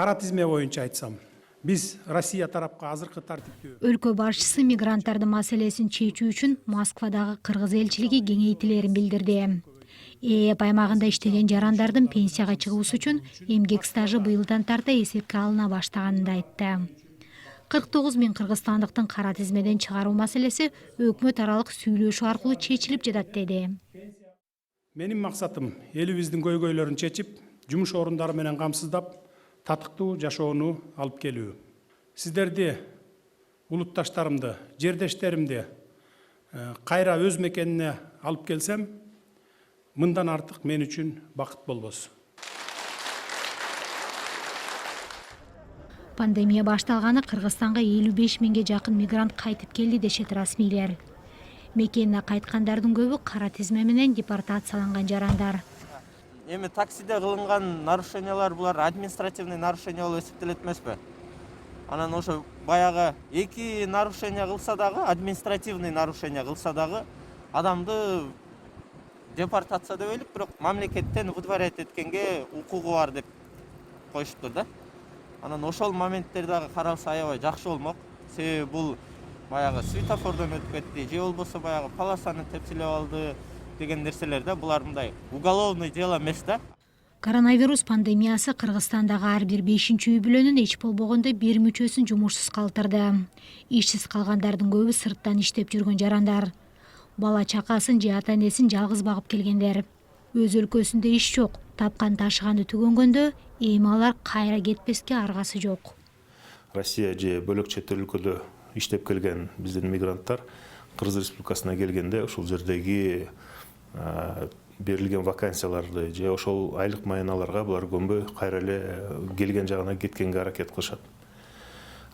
кара тизме боюнча айтсам, биз Россия тарапка азыркы тартиптүү. Өлкө башчысы мигранттардын маселесин чечүү үчүн Москвадагы кыргыз элчилиги кеңейтилерин билдирди. ЭЭП аймагында иштеген жарандардын пенсияга чыгуусу үчүн эмгек стажы быйылдан тарта эсепке алына баштаганын да айтты. 49 000 кыргызстандыктын кара тизмеден чыгаруу маселеси өкмөт аралык сүйлөшүү аркылуу чечилип жатат деди. Менин максатым элибиздин көйгөйлөрүн чечип, жумуш орундары менен камсыздап, татыктуу жашоону алып келүү. Сиздерди, улутташтарымды, жердештеримди кайра өз мекенине алып келсем, мындан артык мен үчүн бакыт болбос. Пандемия башталганы Кыргызстанга 55 000ге жакын мигрант кайтып келди дешет расмийлер. Мекенине кайткандардын көбү кара тизме менен депортацияланган жарандар. Эми таксиде кылынган нарушениялар булар административный нарушение болуп эсептелет эмеспи? Анан ошо баягы эки нарушение кылса дагы, административный нарушение кылса дагы адамды депортация деп ойлоп, бирок мамлекеттен выдворять эткенге укугу бар деп коюшуптур да. Анан ошол моменттер дагы каралса аябай жакшы болмок. Себеби бул баягы светофордон өтүп кетти, же болбосо баягы полосаны тепселеп алды деген нерселер да, булар мындай уголовный дело эмес да. Коронавирус пандемиясы Кыргызстандагы ар бир 5-үй бүлөнүн эч болбогондо бир мүчөсүн жумушсуз калтырды. Ишсиз калгандардын көбү сырттан иштеп жүргөн жарандар. Бала чакасын же ата-энесин жалгыз багып келгендер. Өз өлкөсүндө иш жок, тапкан ташыганды түгөнгөндө эми алар кайра кетпеске аргасы жок. Россия же бөлөк чет өлкөдө иштеп келген биздин мигранттар Кыргыз Республикасына келгенде ушул жердеги берилген вакансияларды же ошол айлык маяналарга булар көнбөй кайра эле келген жагына кеткенге аракет кылышат.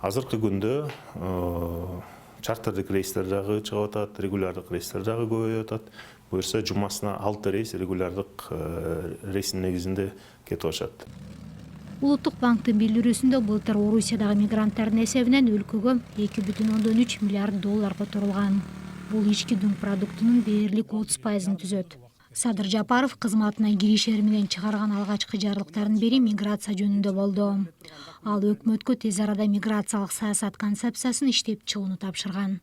Азыркы күндө чартердик рейстер дагы чыгып атат, регулярдык рейстер дагы көбөйүп атат. Буюрса жумасына 6 рейс регулярдык рейстин негизинде кетип атат. Улуттук банктын билдирүүсүндө былтыр Орусиядагы мигранттардын эсебинен өлкөгө 2,3 миллиард доллар которулган. Бул ички дүң продуктунун дээрлик 30%-ын түзөт. Садыр Жапаров кызматына киришери менен чыгарган алгачкы жарлыктардын бири миграция жөнүндө болду. Ал өкмөткө тез арада миграциялык саясат концепциясын иштеп чыгууну тапшырган.